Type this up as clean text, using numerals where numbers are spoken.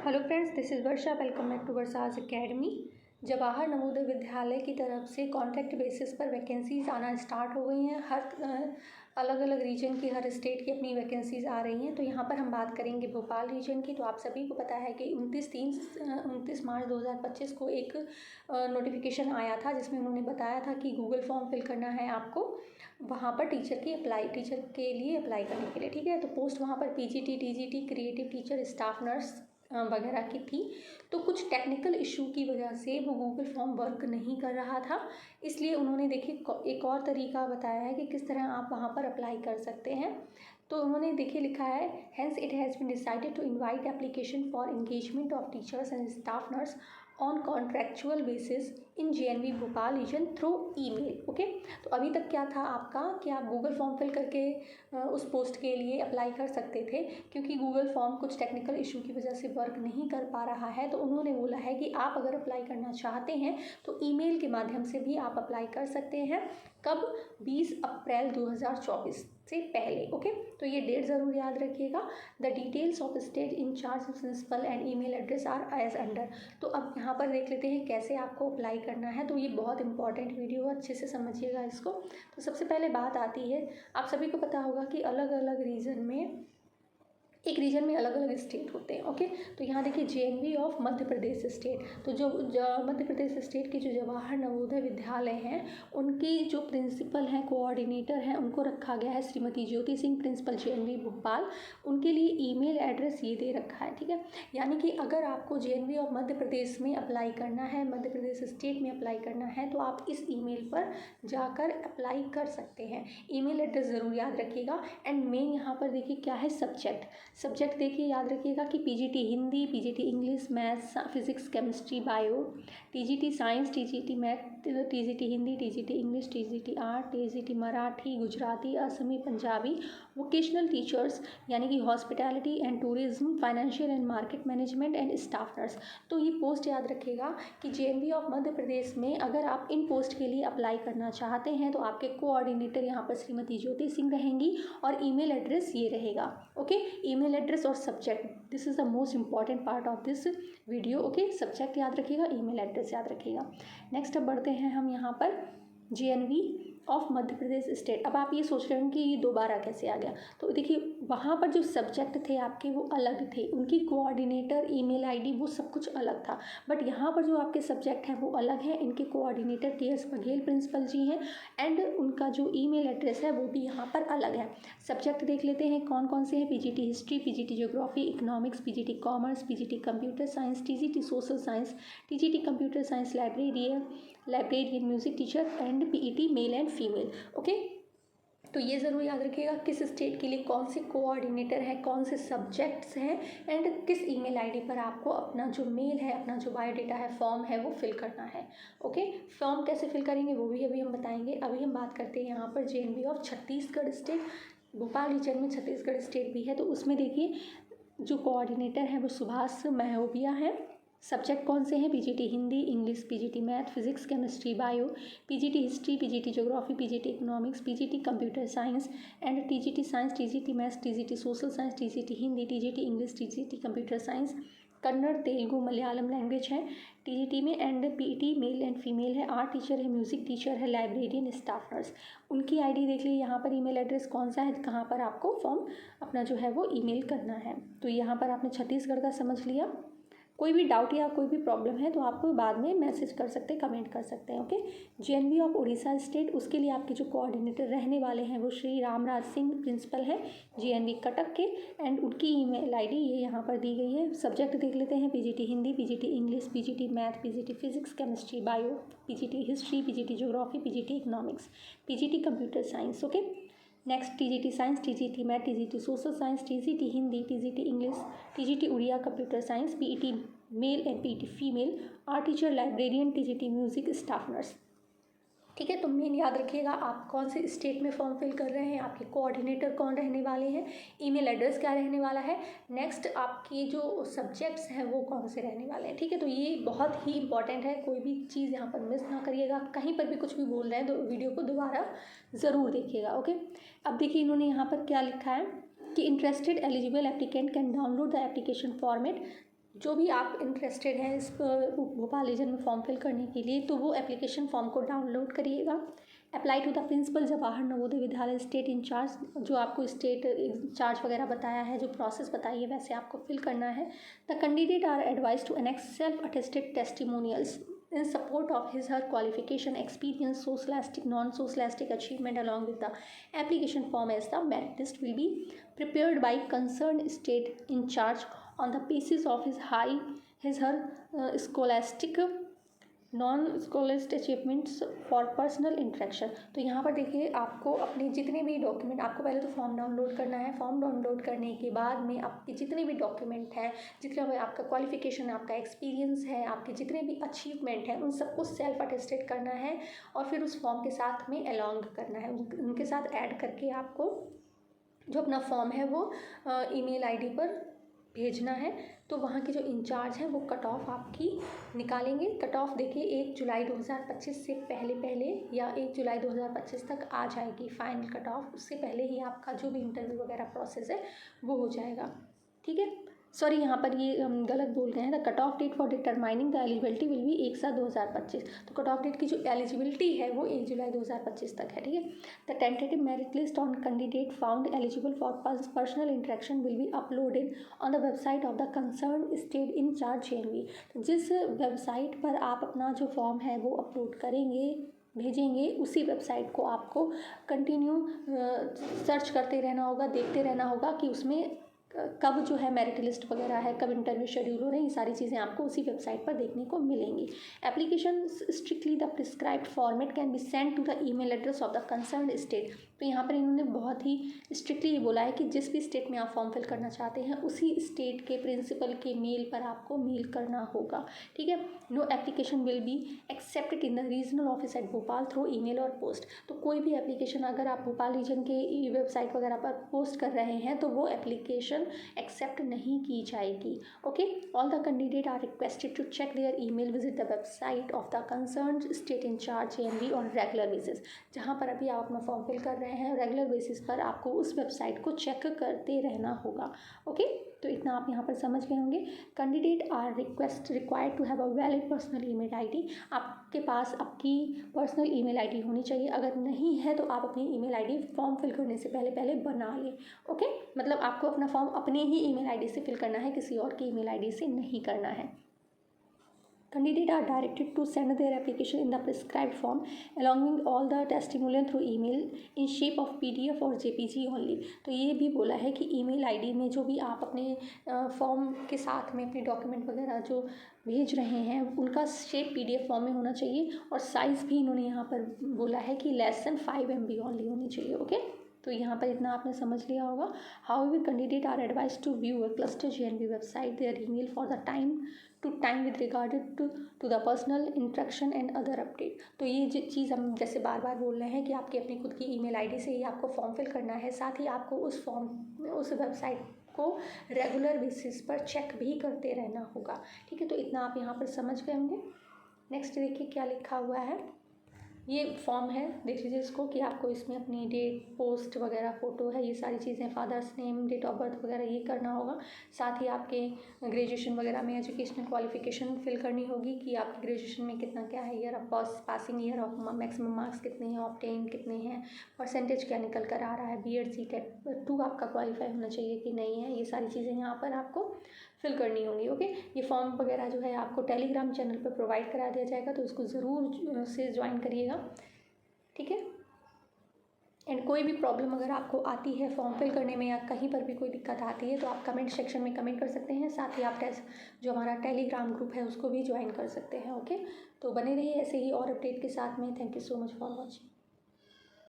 Hello friends, this is Varsha. Welcome back to Varsha's academy. Jawahar Navodaya Vidyalaya की तरफ से कॉन्ट्रैक्ट बेसिस पर वैकेंसीज़ आना स्टार्ट हो गई हैं। हर अलग अलग रीजन की, हर स्टेट की अपनी वैकेंसीज़ आ रही हैं। तो यहाँ पर हम बात करेंगे भोपाल रीजन की। तो आप सभी को पता है कि 29 मार्च 2025 को एक नोटिफिकेशन आया था जिसमें उन्होंने बताया था कि गूगल फॉर्म फिल करना है आपको वहाँ पर टीचर के लिए अप्लाई करने के लिए। ठीक है, तो पोस्ट वहाँ पर PGT, TGT, creative teacher, staff nurse वगैरह की थी। तो कुछ टेक्निकल इशू की वजह से वो गूगल फॉर्म वर्क नहीं कर रहा था, इसलिए उन्होंने देखिए एक और तरीका बताया है कि किस तरह आप वहाँ पर अप्लाई कर सकते हैं। तो उन्होंने देखिए लिखा है, hence it has been decided to invite application for engagement of teachers and staff nurse on contractual basis in JNV Bhopal region through email. Okay, तो अभी तक क्या था आपका कि आप गूगल फॉर्म फिल करके उस पोस्ट के लिए अप्लाई कर सकते थे। क्योंकि गूगल फॉर्म कुछ टेक्निकल इशू की वजह से वर्क नहीं कर पा रहा है, तो उन्होंने बोला है कि आप अगर अप्लाई करना चाहते हैं तो ईमेल के माध्यम से भी आप अप्लाई कर सकते हैं। कब? 20 अप्रैल 2024 से पहले। ओके, तो ये डेट ज़रूर याद रखिएगा। The details of state incharge principal and email address are as under. तो अब यहाँ पर देख लेते हैं कैसे आपको अप्लाई करना है। तो ये बहुत इंपॉर्टेंट वीडियो है, अच्छे से समझिएगा इसको। तो सबसे पहले बात आती है, आप सभी को पता होगा कि अलग अलग रीजन में, एक रीजन में अलग अलग स्टेट होते हैं। ओके, तो यहाँ देखिए JNV of Madhya Pradesh state. तो जो मध्य प्रदेश स्टेट के जो जवाहर नवोदय विद्यालय हैं उनकी जो प्रिंसिपल हैं, कोऑर्डिनेटर हैं, उनको रखा गया है श्रीमती ज्योति सिंह, प्रिंसिपल जेएनवी भोपाल। उनके लिए ईमेल एड्रेस ये दे रखा है। ठीक है, यानी कि अगर आपको जेएनवी ऑफ मध्य प्रदेश में अप्लाई करना है, मध्य प्रदेश स्टेट में अप्लाई करना है, तो आप इस ईमेल पर जाकर अप्लाई कर सकते हैं। ईमेल एड्रेस ज़रूर याद रखिएगा। एंड मेन यहाँ पर देखिए क्या है, सब्जेक्ट देखिए याद रखिएगा कि PGT Hindi, PGT English, maths, physics, chemistry, bio, TGT science, TGT math, TGT Hindi, TGT English, TGT art, TGT Marathi, Gujarati, Asami, Punjabi, vocational teachers यानी कि hospitality and tourism, financial and market management and staff nurse. तो ये पोस्ट याद रखिएगा कि जेएनवी ऑफ मध्य प्रदेश में अगर आप इन पोस्ट के लिए अप्लाई करना चाहते हैं तो आपके कोऑर्डिनेटर यहाँ पर श्रीमती ज्योति सिंह रहेंगी और ईमेल एड्रेस ये रहेगा। ओके, ईमेल एड्रेस और subject, this is the most important part of this video. Okay, subject याद रखिएगा, ईमेल एड्रेस याद रखिएगा। नेक्स्ट अब बढ़ते हैं हम यहाँ पर JNV of Madhya Pradesh state. अब आप ये सोच रहे हो कि ये दोबारा कैसे आ गया। तो देखिए वहाँ पर जो सब्जेक्ट थे आपके वो अलग थे, उनकी कोऑर्डिनेटर, ईमेल आईडी वो सब कुछ अलग था। बट यहाँ पर जो आपके सब्जेक्ट हैं वो अलग हैं, इनके कोऑर्डिनेटर टी.एस. बघेल प्रिंसिपल जी हैं एंड उनका जो ईमेल एड्रेस है वो भी यहाँ पर अलग है। सब्जेक्ट देख लेते हैं कौन कौन से हैं। PGT history, PGT geography, economics, PGT commerce, PGT computer science, TGT social science, TGT computer science, librarian, music teacher and PET male and female. Okay, तो ये ज़रूर याद रखिएगा किस स्टेट के लिए कौन से कोऑर्डिनेटर हैं, कौन से सब्जेक्ट्स हैं एंड किस ईमेल आईडी पर आपको अपना जो मेल है, अपना जो बायोडेटा है, फॉर्म है वो फिल करना है। ओके, फॉर्म कैसे फिल करेंगे वो भी अभी हम बताएंगे। अभी हम बात करते हैं यहाँ पर JNV of Chhattisgarh state. Bhopal region में छत्तीसगढ़ स्टेट भी है, तो उसमें देखिए जो कोऑर्डिनेटर हैं वो सुभाष महोबिया हैं। सब्जेक्ट कौन से हैं? PGT Hindi, English, PGT math, physics, chemistry, bio, PGT history, PGT geography, PGT economics, PGT computer science and TGT science, TGT maths, TGT social science, TGT Hindi, TGT English, TGT computer science, Kannada, Telugu, Malayalam language है TGT में and PET male and female है, art teacher है, music teacher है, librarian, staff nurse. उनकी ID देख लीजिए यहाँ पर, ईमेल एड्रेस कौन सा है, कहाँ पर आपको फॉर्म अपना जो है वो ईमेल करना है। तो यहाँ पर आपने छत्तीसगढ़ का समझ लिया। कोई भी डाउट या कोई भी प्रॉब्लम है तो आप बाद में मैसेज कर सकते हैं, कमेंट कर सकते हैं। Okay, JNV of Orissa state, उसके लिए आपके जो कोऑर्डिनेटर रहने वाले हैं वो श्री रामराज सिंह प्रिंसिपल हैं जेएनवी कटक के एंड उनकी ईमेल आईडी ये यहाँ पर दी गई है। सब्जेक्ट देख लेते हैं, PGT Hindi, PGT English, PGT math, PGT physics, chemistry, bio, PGT history, PGT geography, PGT economics, PGT computer science. Okay, next TGT science, TGT math, TGT social science, TGT Hindi, TGT English, TGT Odia computer science, PET male and PET female, art teacher, librarian, TGT music, staff nurse. ठीक है, तो main याद रखिएगा आप कौन से state में form fill कर रहे हैं, आपके कोऑर्डिनेटर कौन रहने वाले हैं, ईमेल एड्रेस क्या रहने वाला है, नेक्स्ट आपकी जो सब्जेक्ट्स हैं वो कौन से रहने वाले हैं। ठीक है, तो ये बहुत ही इंपॉर्टेंट है, कोई भी चीज़ यहाँ पर मिस ना करिएगा। कहीं पर भी कुछ भी बोल रहे हैं तो वीडियो को दोबारा ज़रूर देखिएगा। ओके, अब देखिए इन्होंने यहाँ पर क्या लिखा है कि interested eligible applicant can download the application format जो भी आप इंटरेस्टेड हैं इस भोपाल रीजन में फॉर्म फिल करने के लिए, तो वो एप्लीकेशन फॉर्म को डाउनलोड करिएगा। Apply to the principal Jawahar Navodaya Vidyalaya state in charge, जो आपको स्टेट इंचार्ज वगैरह बताया है, जो प्रोसेस बताई है वैसे आपको फिल करना है। The candidate are advise to annex self attested testimonials in support of his her qualification, experience, socialistic, non-socialistic achievement along with the application form, as the merit list will be prepared by concerned state in charge on the basis of his her scholastic non scholars achievements for personal interaction. तो यहाँ पर देखिए आपको अपने जितने भी document, आपको पहले तो फॉर्म डाउनलोड करना है। फॉर्म डाउनलोड करने के बाद में आपके जितने भी डॉक्यूमेंट हैं, जितना भी आपका क्वालिफिकेशन, आपका एक्सपीरियंस है, आपके जितने भी अचीवमेंट हैं, उन सबको सेल्फ अटेस्टेड करना है और फिर उस फॉर्म के साथ में अलॉन्ग करना है, उनके साथ ऐड करके आपको जो अपना फॉर्म है वो ईमेल आईडी पर भेजना है। तो वहाँ के जो इंचार्ज हैं वो कट ऑफ आपकी निकालेंगे। कट ऑफ देखिए 1 जुलाई 2025 से पहले या 1 जुलाई 2025 तक आ जाएगी फाइनल कट ऑफ। उससे पहले ही आपका जो भी इंटरव्यू वगैरह प्रोसेस है वो हो जाएगा। ठीक है, सॉरी यहाँ पर ये हम गलत बोल गए हैं। The cut off date for determining the eligibility will be 1/7/2025। तो कट ऑफ डेट की जो एलिजिबिलिटी है वो 1 जुलाई 2025 तक है। ठीक है, the tentative merit list on candidate found eligible for personal interaction will be uploaded on the website of the concern state in charge JNV। तो जिस वेबसाइट पर आप अपना जो फॉर्म है वो अपलोड करेंगे, भेजेंगे, उसी वेबसाइट को आपको कंटिन्यू सर्च करते रहना होगा, देखते रहना होगा कि उसमें कब जो है मेरिट लिस्ट वगैरह है, कब इंटरव्यू शेड्यूल हो रहे हैं, ये सारी चीज़ें आपको उसी वेबसाइट पर देखने को मिलेंगी। Application strictly the prescribed format can be send to the email address of the concern state. तो यहाँ पर इन्होंने बहुत ही स्ट्रिक्टली ये बोला है कि जिस भी स्टेट में आप फॉर्म फिल करना चाहते हैं उसी स्टेट के प्रिंसिपल के मेल पर आपको मेल करना होगा। ठीक है, no application will be accepted in the regional office at Bhopal through email और पोस्ट। तो कोई भी एप्लीकेशन अगर आप भोपाल रीजन के वेबसाइट वगैरह पर पोस्ट कर रहे हैं तो वो एप्लीकेशन एक्सेप्ट नहीं की जाएगी। Okay, all the candidate are requested to check their email, visit the website of the concerned state in charge JNV on regular basis. जहाँ पर अभी आप अपना फॉर्म फिल कर रहे हैं रेगुलर बेसिस पर आपको उस वेबसाइट को चेक करते रहना होगा। ओके, तो इतना आप यहाँ पर समझ गए होंगे। Candidate are required to have a valid personal email ID. आपके पास आपकी पर्सनल ईमेल आईडी होनी चाहिए। अगर नहीं है तो आप अपनी ईमेल आईडी फॉर्म फिल करने से पहले बना लें। ओके, मतलब आपको अपना फॉर्म अपने ही ईमेल आईडी से फिल करना है, किसी और की ईमेल आईडी से नहीं करना है। Candidate are directed to send their application in the prescribed form along with all the testimonial through email in shape of PDF और JPG only। तो ये भी बोला है कि ईमेल आईडी में जो भी आप अपने फॉर्म के साथ में अपने डॉक्यूमेंट वगैरह जो भेज रहे हैं उनका शेप PDF फॉर्म में होना चाहिए और साइज़ भी इन्होंने यहाँ पर बोला है कि less than 5 MB ओनली होनी चाहिए। ओके, तो यहाँ पर इतना आपने समझ लिया होगा। However candidate are advise to view a cluster JNV website their email for the time with regarded to the personal interaction and other update. तो ये चीज़ हम जैसे बार बार बोल रहे हैं कि आपकी अपनी खुद की ईमेल आईडी से ही आपको फॉर्म फिल करना है, साथ ही आपको उस वेबसाइट को रेगुलर बेसिस पर चेक भी करते रहना होगा। ठीक है, तो इतना आप यहाँ पर समझ गए होंगे। नेक्स्ट देखिए क्या लिखा हुआ है। ये फॉर्म है, देख लीजिए इसको कि आपको इसमें अपनी डेट, पोस्ट वगैरह, फ़ोटो है, ये सारी चीज़ें, father's name, date of birth वगैरह ये करना होगा। साथ ही आपके ग्रेजुएशन वगैरह में एजुकेशनल क्वालिफिकेशन फिल करनी होगी कि आपकी ग्रेजुएशन में कितना क्या है, year of passing, year of maximum marks कितने हैं, ऑब्टेन कितने हैं, परसेंटेज क्या निकल कर आ रहा है, BEd CTET 2 आपका क्वालिफाई होना चाहिए कि नहीं है, ये सारी चीज़ें यहाँ पर आपको फिल करनी होंगी। ओके, ये फॉर्म वगैरह जो है आपको टेलीग्राम चैनल पर प्रोवाइड करा दिया जाएगा, तो उसको ज़रूर से ज्वाइन करिएगा। ठीक है, एंड कोई भी प्रॉब्लम अगर आपको आती है फॉर्म फिल करने में या कहीं पर भी कोई दिक्कत आती है तो आप कमेंट सेक्शन में कमेंट कर सकते हैं। साथ ही आप जो हमारा टेलीग्राम ग्रुप है उसको भी ज्वाइन कर सकते हैं। ओके, तो बने रहिए ऐसे ही और अपडेट के साथ में। Thank you so much for watching.